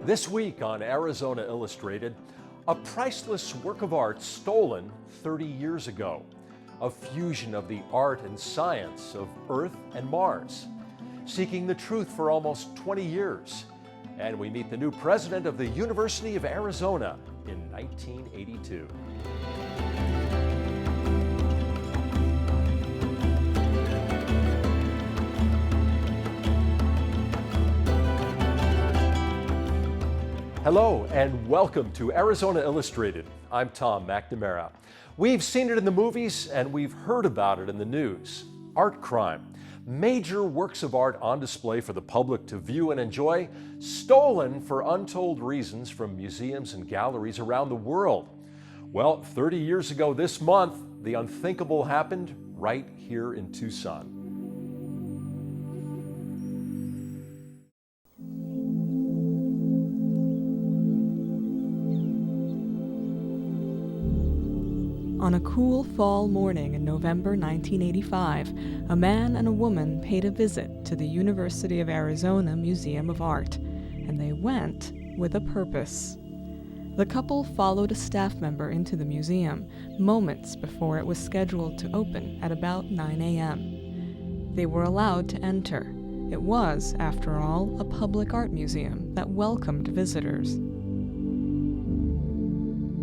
This week on Arizona Illustrated, a priceless work of art stolen 30 years ago. A fusion of the art and science of Earth and Mars. Seeking the truth for almost 20 years. And we meet the new president of the University of Arizona in 1982. Hello and welcome to Arizona Illustrated. I'm Tom McNamara. We've seen it in the movies and we've heard about it in the news. Art crime. Major works of art on display for the public to view and enjoy, stolen for untold reasons from museums and galleries around the world. Well, 30 years ago this month, the unthinkable happened right here in Tucson. On a cool fall morning in November 1985, a man and a woman paid a visit to the University of Arizona Museum of Art, and they went with a purpose. The couple followed a staff member into the museum moments before it was scheduled to open at about 9 a.m. They were allowed to enter. It was, after all, a public art museum that welcomed visitors.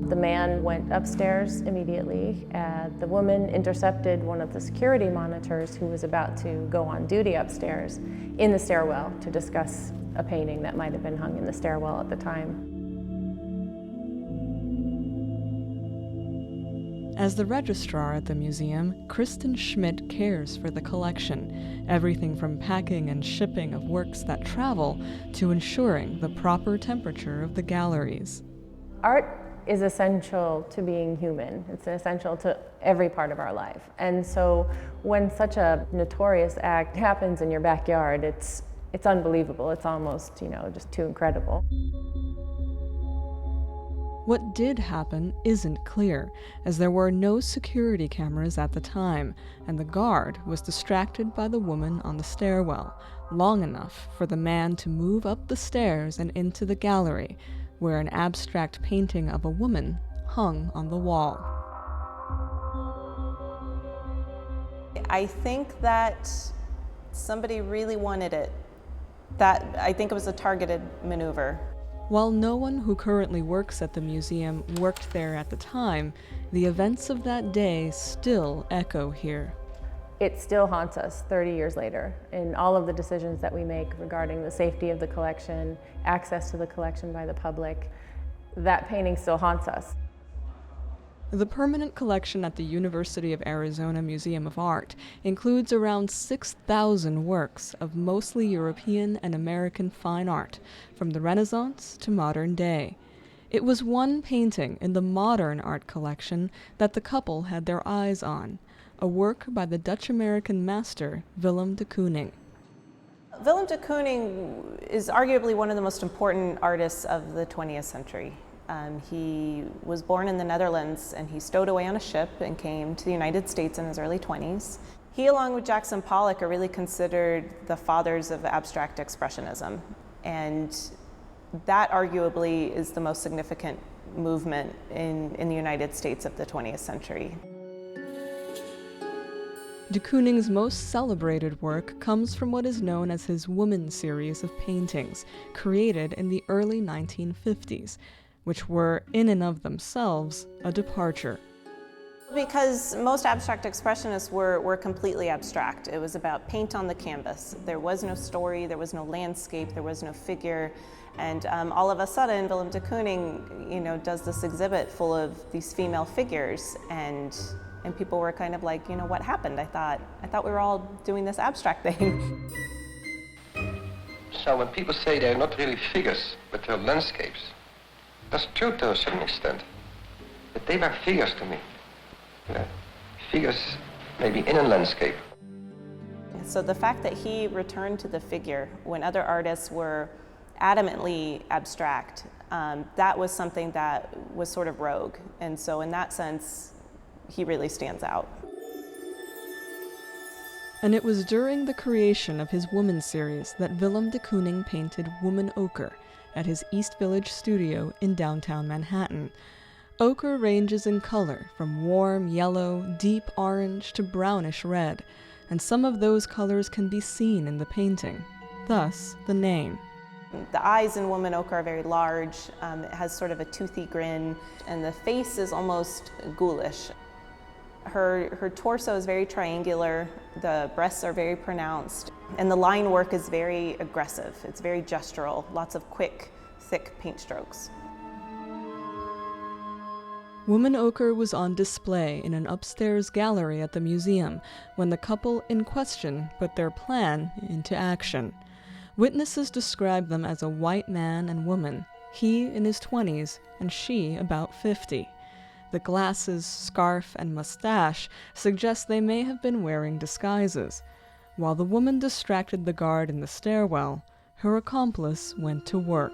The man went upstairs immediately. The woman intercepted one of the security monitors who was about to go on duty upstairs in the stairwell to discuss a painting that might have been hung in the stairwell at the time. As the registrar at the museum, Kristen Schmidt cares for the collection, everything from packing and shipping of works that travel to ensuring the proper temperature of the galleries. Art is essential to being human. It's essential to every part of our life. And so when such a notorious act happens in your backyard, it's unbelievable. It's almost, just too incredible. What did happen isn't clear, as there were no security cameras at the time, and the guard was distracted by the woman on the stairwell, long enough for the man to move up the stairs and into the gallery, where an abstract painting of a woman hung on the wall. I think that somebody really wanted it. I think it was a targeted maneuver. While no one who currently works at the museum worked there at the time, the events of that day still echo here. It still haunts us 30 years later in all of the decisions that we make regarding the safety of the collection, access to the collection by the public. That painting still haunts us. The permanent collection at the University of Arizona Museum of Art includes around 6,000 works of mostly European and American fine art, from the Renaissance to modern day. It was one painting in the modern art collection that the couple had their eyes on, a work by the Dutch-American master Willem de Kooning. Willem de Kooning is arguably one of the most important artists of the 20th century. He was born in the Netherlands and he stowed away on a ship and came to the United States in his early 20s. He, along with Jackson Pollock, are really considered the fathers of abstract expressionism. And that arguably is the most significant movement in the United States of the 20th century. De Kooning's most celebrated work comes from what is known as his Woman series of paintings, created in the early 1950s, which were, in and of themselves, a departure. Because most abstract expressionists were completely abstract. It was about paint on the canvas. There was no story, there was no landscape, there was no figure. And all of a sudden, Willem de Kooning, does this exhibit full of these female figures, and people were kind of like, what happened? I thought we were all doing this abstract thing. So when people say they're not really figures, but they're landscapes, that's true to a certain extent. But they were figures to me. Figures maybe in a landscape. So the fact that he returned to the figure when other artists were adamantly abstract, that was something that was sort of rogue. And so in that sense, he really stands out. And it was during the creation of his Woman series that Willem de Kooning painted Woman Ochre at his East Village studio in downtown Manhattan. Ochre ranges in color from warm yellow, deep orange to brownish red, and some of those colors can be seen in the painting, thus the name. The eyes in Woman Ochre are very large. It has sort of a toothy grin, and the face is almost ghoulish. Her torso is very triangular, the breasts are very pronounced, and the line work is very aggressive. It's very gestural, lots of quick, thick paint strokes. Woman Ochre was on display in an upstairs gallery at the museum when the couple in question put their plan into action. Witnesses describe them as a white man and woman, he in his 20s and she about 50. The glasses, scarf, and mustache suggest they may have been wearing disguises. While the woman distracted the guard in the stairwell, her accomplice went to work.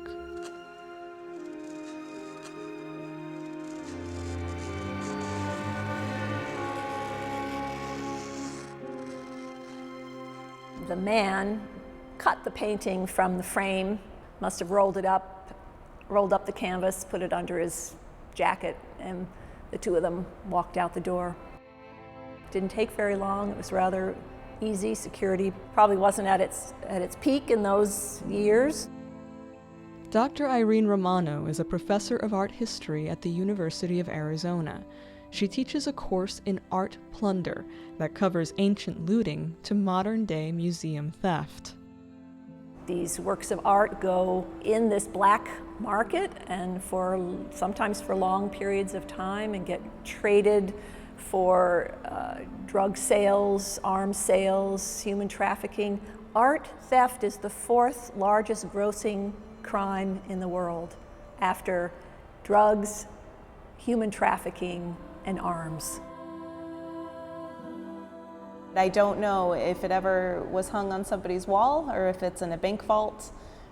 The man cut the painting from the frame, must have rolled up the canvas, put it under his jacket, and the two of them walked out the door. Didn't take very long. It was rather easy. Security probably wasn't at its peak in those years. Dr. Irene Romano is a professor of art history at the University of Arizona. She teaches a course in art plunder that covers ancient looting to modern-day museum theft. These works of art go in this black market and sometimes for long periods of time and get traded for drug sales, arms sales, human trafficking. Art theft is the fourth largest grossing crime in the world after drugs, human trafficking, and arms. I don't know if it ever was hung on somebody's wall or if it's in a bank vault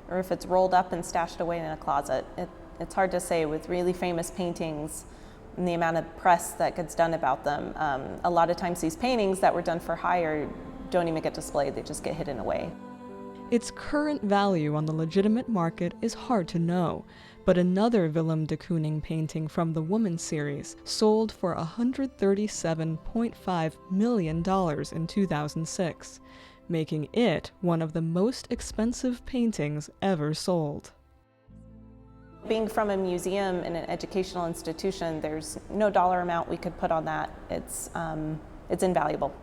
or if it's rolled up and stashed away in a closet. It's hard to say with really famous paintings and the amount of press that gets done about them. A lot of times these paintings that were done for hire don't even get displayed, they just get hidden away. Its current value on the legitimate market is hard to know, but another Willem de Kooning painting from the Woman series sold for $137.5 million in 2006, making it one of the most expensive paintings ever sold. Being from a museum and an educational institution, there's no dollar amount we could put on that. It's invaluable.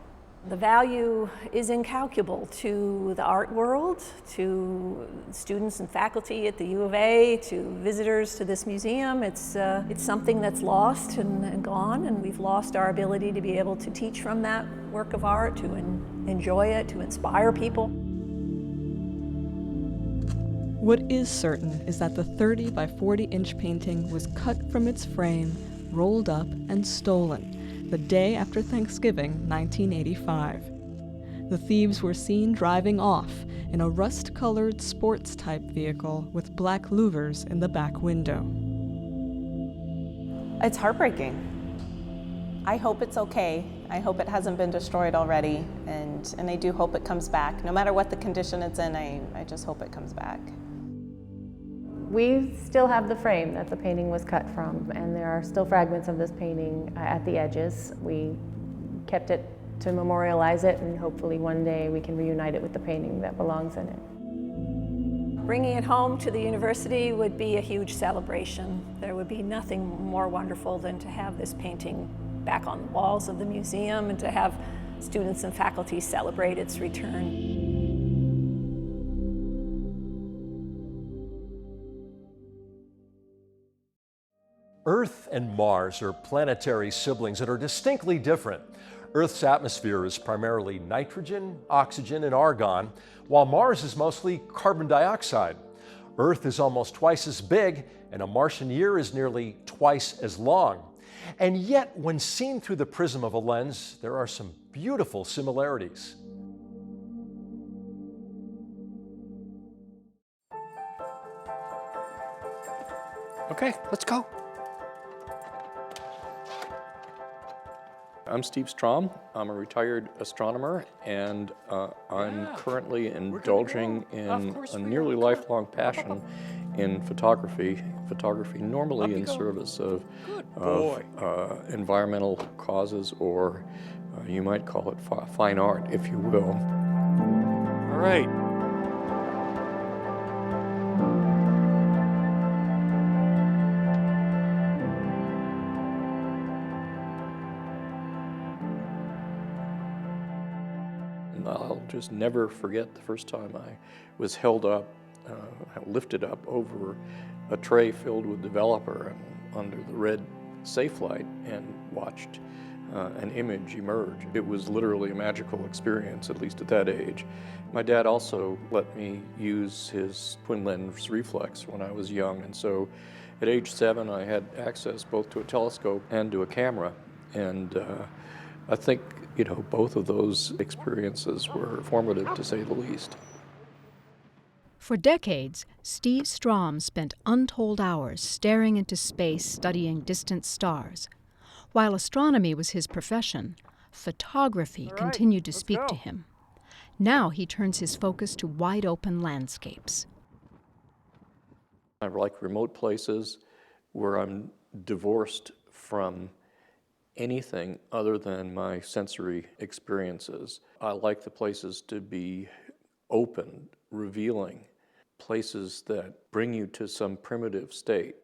The value is incalculable to the art world, to students and faculty at the U of A, to visitors to this museum. It's something that's lost and gone, and we've lost our ability to be able to teach from that work of art, to enjoy it, to inspire people. What is certain is that the 30 by 40-inch painting was cut from its frame, rolled up, and stolen the day after Thanksgiving, 1985. The thieves were seen driving off in a rust-colored sports-type vehicle with black louvers in the back window. It's heartbreaking. I hope it's okay. I hope it hasn't been destroyed already, and I do hope it comes back. No matter what the condition it's in, I just hope it comes back. We still have the frame that the painting was cut from, and there are still fragments of this painting at the edges. We kept it to memorialize it, and hopefully one day we can reunite it with the painting that belongs in it. Bringing it home to the university would be a huge celebration. There would be nothing more wonderful than to have this painting back on the walls of the museum and to have students and faculty celebrate its return. Earth and Mars are planetary siblings that are distinctly different. Earth's atmosphere is primarily nitrogen, oxygen, and argon, while Mars is mostly carbon dioxide. Earth is almost twice as big, and a Martian year is nearly twice as long. And yet, when seen through the prism of a lens, there are some beautiful similarities. Okay, let's go. I'm Steve Strom. I'm a retired astronomer, and I'm currently indulging in a nearly lifelong passion in photography. Photography normally in service of environmental causes, or you might call it fine art, if you will. All right. I'll just never forget the first time I was held up, lifted up over a tray filled with developer and under the red safe light and watched an image emerge. It was literally a magical experience, at least at that age. My dad also let me use his twin lens reflex when I was young, and so at age 7 I had access both to a telescope and to a camera, and I think, both of those experiences were formative, to say the least. For decades, Steve Strom spent untold hours staring into space studying distant stars. While astronomy was his profession, photography continued to speak to him. Now he turns his focus to wide-open landscapes. I like remote places where I'm divorced from anything other than my sensory experiences. I like the places to be open, revealing, places that bring you to some primitive state.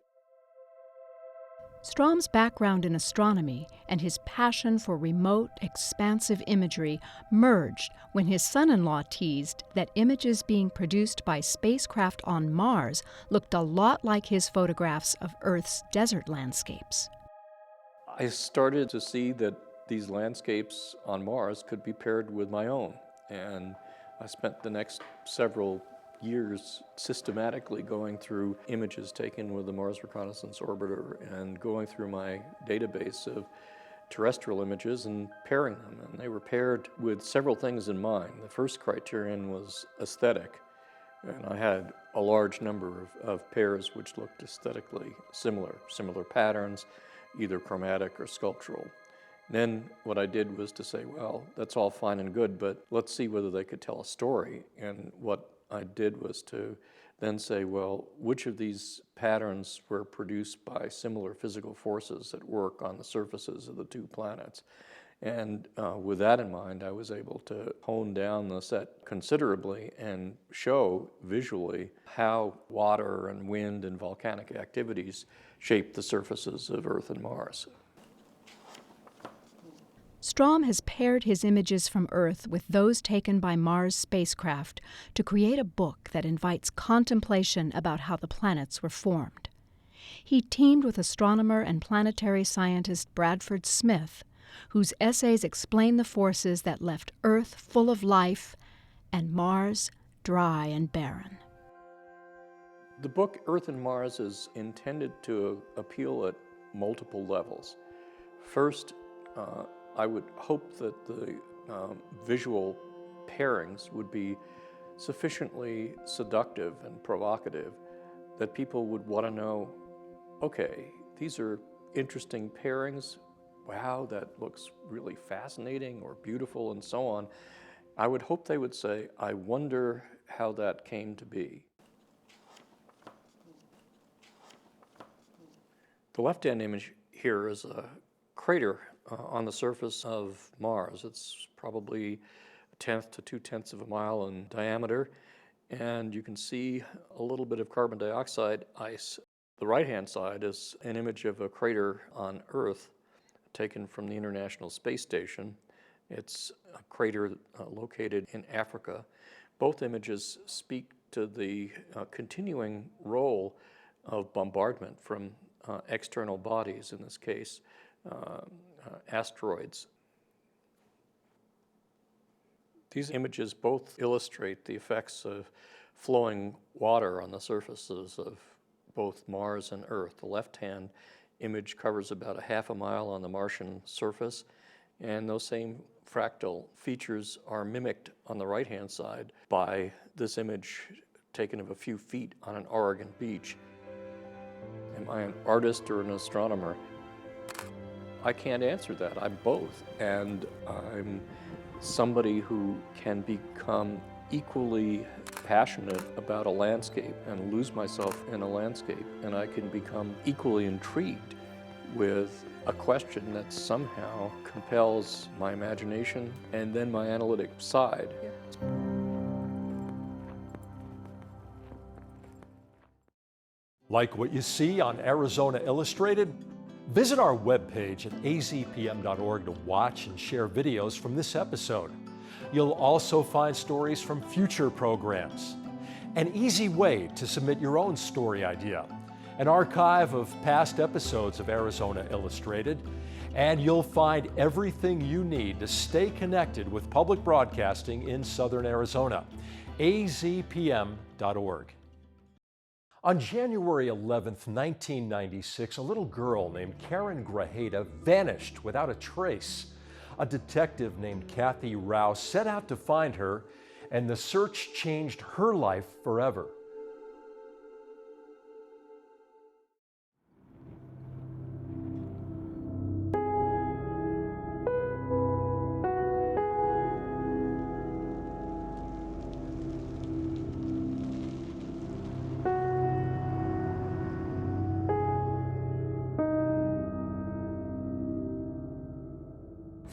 Strom's background in astronomy and his passion for remote, expansive imagery merged when his son-in-law teased that images being produced by spacecraft on Mars looked a lot like his photographs of Earth's desert landscapes. I started to see that these landscapes on Mars could be paired with my own, and I spent the next several years systematically going through images taken with the Mars Reconnaissance Orbiter and going through my database of terrestrial images and pairing them. And they were paired with several things in mind. The first criterion was aesthetic, and I had a large number of pairs which looked aesthetically similar patterns, either chromatic or sculptural. Then what I did was to say, well, that's all fine and good, but let's see whether they could tell a story. And what I did was to then say, well, which of these patterns were produced by similar physical forces at work on the surfaces of the two planets? And with that in mind, I was able to hone down the set considerably and show visually how water and wind and volcanic activities shape the surfaces of Earth and Mars. Strom has paired his images from Earth with those taken by Mars spacecraft to create a book that invites contemplation about how the planets were formed. He teamed with astronomer and planetary scientist Bradford Smith, whose essays explain the forces that left Earth full of life and Mars dry and barren. The book Earth and Mars is intended to appeal at multiple levels. First, I would hope that the visual pairings would be sufficiently seductive and provocative that people would want to know, okay, these are interesting pairings. Wow, that looks really fascinating or beautiful and so on. I would hope they would say, I wonder how that came to be. The left-hand image here is a crater on the surface of Mars. It's probably 1/10 to 2/10 of a mile in diameter, and you can see a little bit of carbon dioxide ice. The right-hand side is an image of a crater on Earth taken from the International Space Station. It's a crater located in Africa. Both images speak to the continuing role of bombardment from external bodies, in this case, asteroids. These images both illustrate the effects of flowing water on the surfaces of both Mars and Earth. The left-hand image covers about 1/2 mile on the Martian surface, and those same fractal features are mimicked on the right-hand side by this image taken of a few feet on an Oregon beach. Am I an artist or an astronomer? I can't answer that. I'm both. And I'm somebody who can become equally passionate about a landscape and lose myself in a landscape. And I can become equally intrigued with a question that somehow compels my imagination and then my analytic side. Like what you see on Arizona Illustrated? Visit our webpage at azpm.org to watch and share videos from this episode. You'll also find stories from future programs, an easy way to submit your own story idea, an archive of past episodes of Arizona Illustrated, and you'll find everything you need to stay connected with public broadcasting in Southern Arizona. azpm.org. On January 11th, 1996, a little girl named Karen Grajeda vanished without a trace. A detective named Kathy Rouse set out to find her, and the search changed her life forever.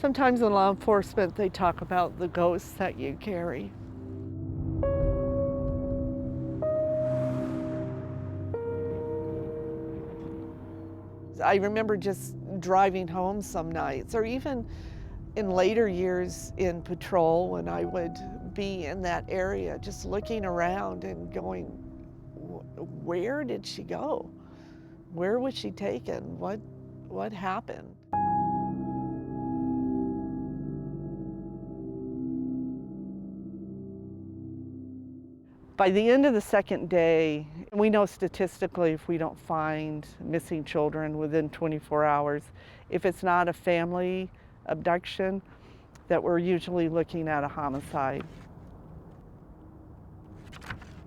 Sometimes in law enforcement, they talk about the ghosts that you carry. I remember just driving home some nights, or even in later years in patrol when I would be in that area, just looking around and going, where did she go? Where was she taken? What happened? By the end of the second day, we know statistically if we don't find missing children within 24 hours, if it's not a family abduction, that we're usually looking at a homicide.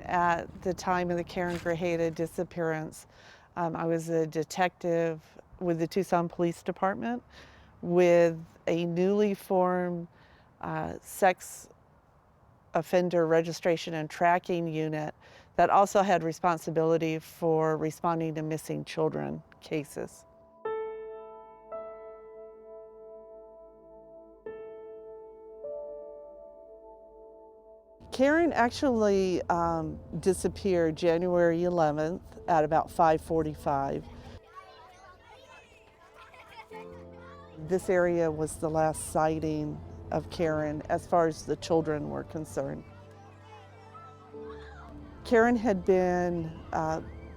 At the time of the Karen Grajeda disappearance, I was a detective with the Tucson Police Department with a newly formed sex offender registration and tracking unit that also had responsibility for responding to missing children cases. Karen actually disappeared January 11th at about 5:45. This area was the last sighting of Karen as far as the children were concerned. Karen had been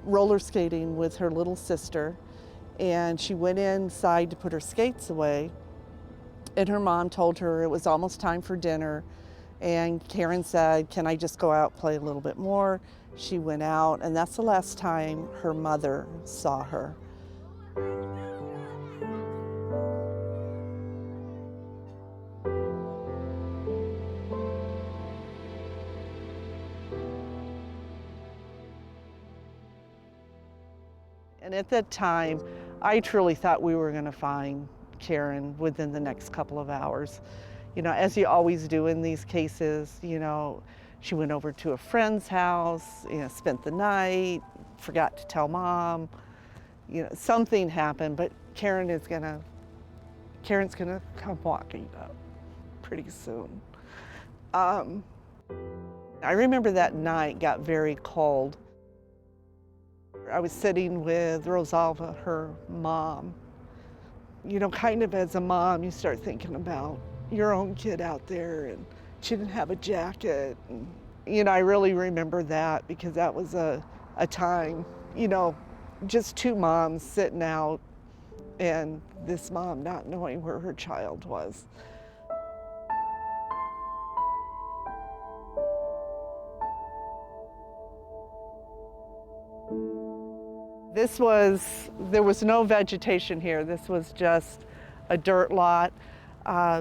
roller skating with her little sister, and she went inside to put her skates away, and her mom told her it was almost time for dinner, and Karen said, "Can I just go out, play a little bit more?" She went out, and that's the last time her mother saw her. And at that time, I truly thought we were going to find Karen within the next couple of hours. You know, as you always do in these cases, you know, she went over to a friend's house, you know, spent the night, forgot to tell mom. You know, something happened, but Karen's gonna come walking up pretty soon. I remember that night got very cold. I was sitting with Rosalva, her mom. You know, kind of as a mom, you start thinking about your own kid out there, and she didn't have a jacket. And, you know, I really remember that because that was a time, you know, just two moms sitting out and this mom not knowing where her child was. There was no vegetation here. This was just a dirt lot.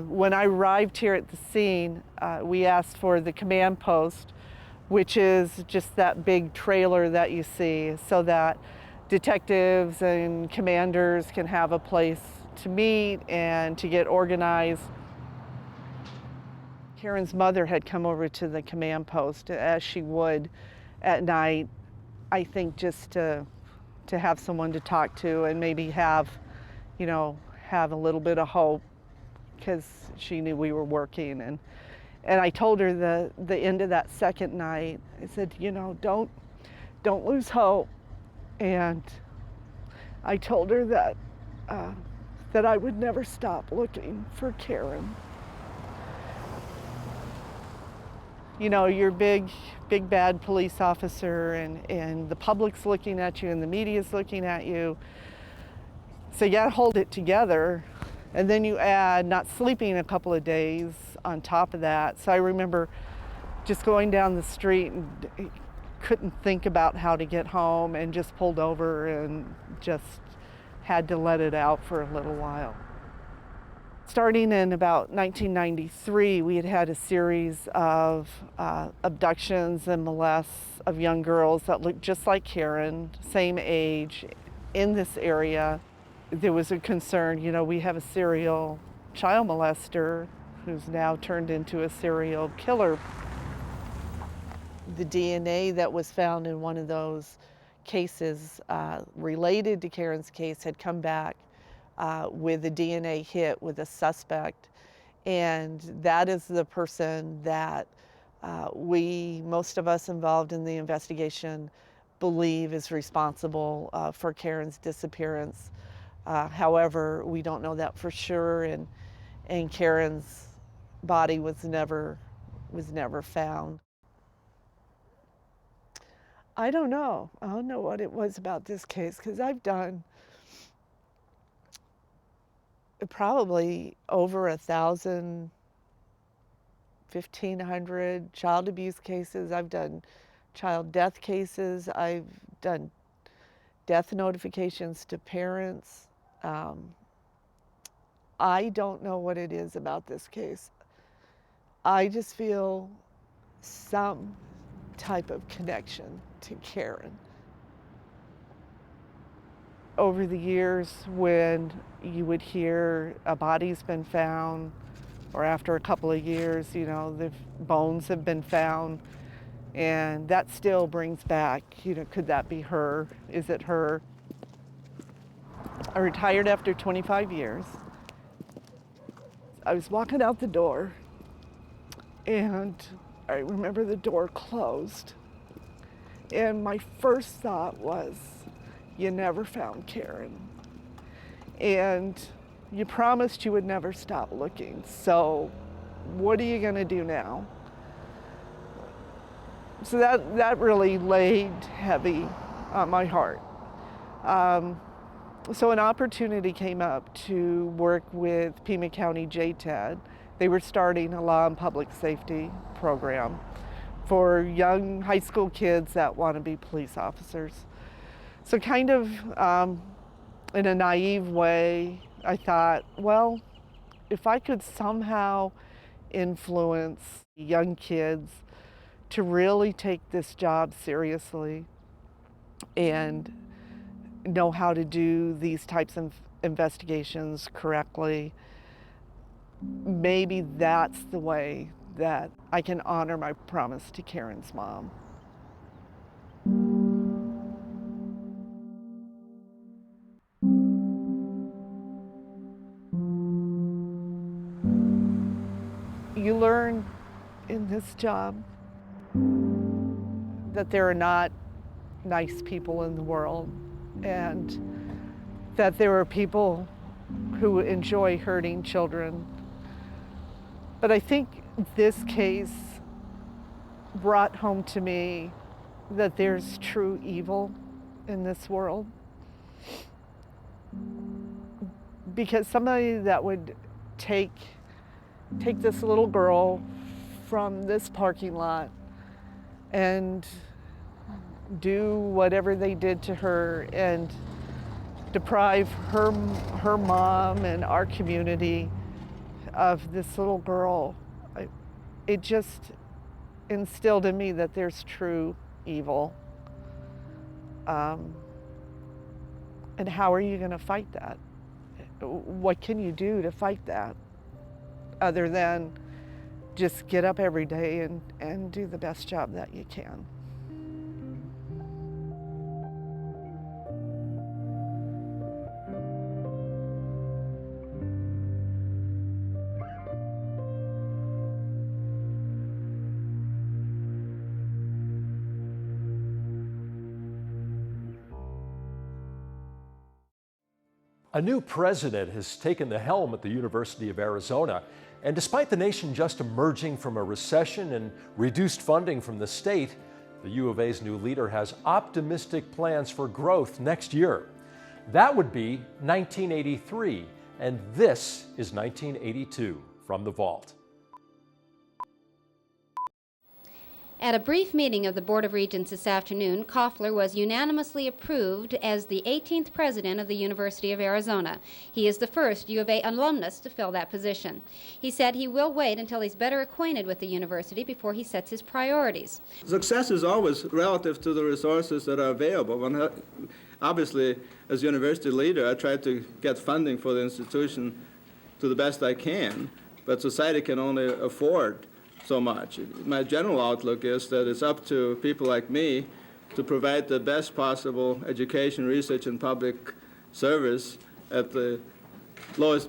When I arrived here at the scene, we asked for the command post, which is just that big trailer that you see, so that detectives and commanders can have a place to meet and to get organized. Karen's mother had come over to the command post, as she would at night, I think just to have someone to talk to and maybe have a little bit of hope, because she knew we were working. And I told her the end of that second night, I said, don't lose hope. And I told her that I would never stop looking for Karen. You're big bad police officer, and the public's looking at you and the media's looking at you. So you gotta hold it together. And then you add not sleeping a couple of days on top of that. So I remember just going down the street and couldn't think about how to get home, and just pulled over and just had to let it out for a little while. Starting in about 1993, we had a series of abductions and molests of young girls that looked just like Karen, same age, in this area. There was a concern, we have a serial child molester who's now turned into a serial killer. The DNA that was found in one of those cases related to Karen's case had come back with a DNA hit with a suspect. And that is the person that most of us involved in the investigation, believe is responsible for Karen's disappearance. However, we don't know that for sure, and Karen's body was never found. I don't know what it was about this case, because I've done probably over 1,000, 1,500 child abuse cases. I've done child death cases. I've done death notifications to parents. I don't know what it is about this case. I just feel some type of connection to Karen. Over the years, when you would hear a body's been found, or after a couple of years, the bones have been found, and that still brings back, could that be her? Is it her? I retired after 25 years. I was walking out the door, and I remember the door closed. And my first thought was, you never found Karen. And you promised you would never stop looking. So what are you gonna do now? So that really laid heavy on my heart. So an opportunity came up to work with Pima County JTAD. They were starting a law and public safety program for young high school kids that want to be police officers. So kind of in a naive way, I thought, well, if I could somehow influence young kids to really take this job seriously and know how to do these types of investigations correctly, maybe that's the way that I can honor my promise to Karen's mom. You learn in this job that there are not nice people in the world, and that there are people who enjoy hurting children. But I think this case brought home to me that there's true evil in this world. Because somebody that would take this little girl from this parking lot and do whatever they did to her and deprive her mom and our community of this little girl, it just instilled in me that there's true evil. And how are you going to fight that? what can you do to fight that other than just get up every day and do the best job that you can. A new president has taken the helm at the University of Arizona, and despite the nation just emerging from a recession and reduced funding from the state, the U of A's new leader has optimistic plans for growth next year. That would be 1983, and this is 1982 from the vault. At a brief meeting of the Board of Regents this afternoon, Koffler was unanimously approved as the 18th president of the University of Arizona. He is the first U of A alumnus to fill that position. He said he will wait until he's better acquainted with the university before he sets his priorities. Success is always relative to the resources that are available. Obviously, as university leader, I try to get funding for the institution to the best I can, but society can only afford so much. My general outlook is that it's up to people like me to provide the best possible education, research, and public service at the lowest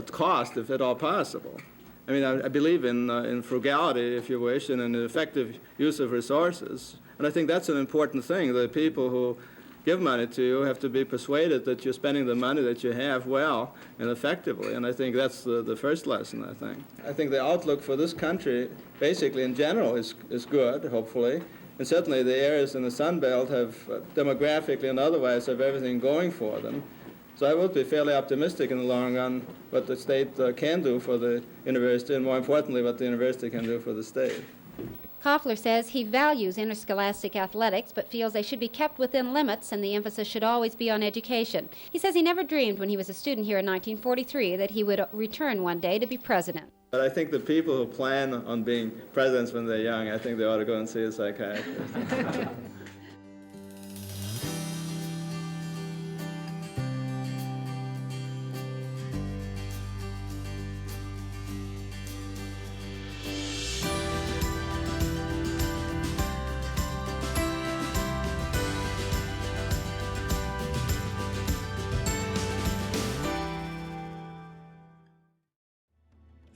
cost, if at all possible. I mean, I believe in frugality, if you wish, and an effective use of resources. And I think that's an important thing. The people who give money to you have to be persuaded that you're spending the money that you have well and effectively. And I think that's the first lesson, I think. I think the outlook for this country, basically in general, is good, hopefully. And certainly the areas in the Sun Belt have, demographically and otherwise, have everything going for them. So I would be fairly optimistic in the long run what the state can do for the university, and more importantly, what the university can do for the state. Koffler says he values interscholastic athletics, but feels they should be kept within limits and the emphasis should always be on education. He says he never dreamed when he was a student here in 1943 that he would return one day to be president. But I think the people who plan on being presidents when they're young, I think they ought to go and see a psychiatrist.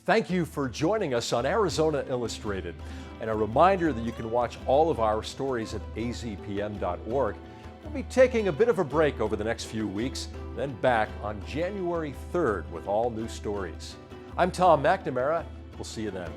Thank you for joining us on Arizona Illustrated. And a reminder that you can watch all of our stories at azpm.org. We'll be taking a bit of a break over the next few weeks, then back on January 3rd with all new stories. I'm Tom McNamara. We'll see you then.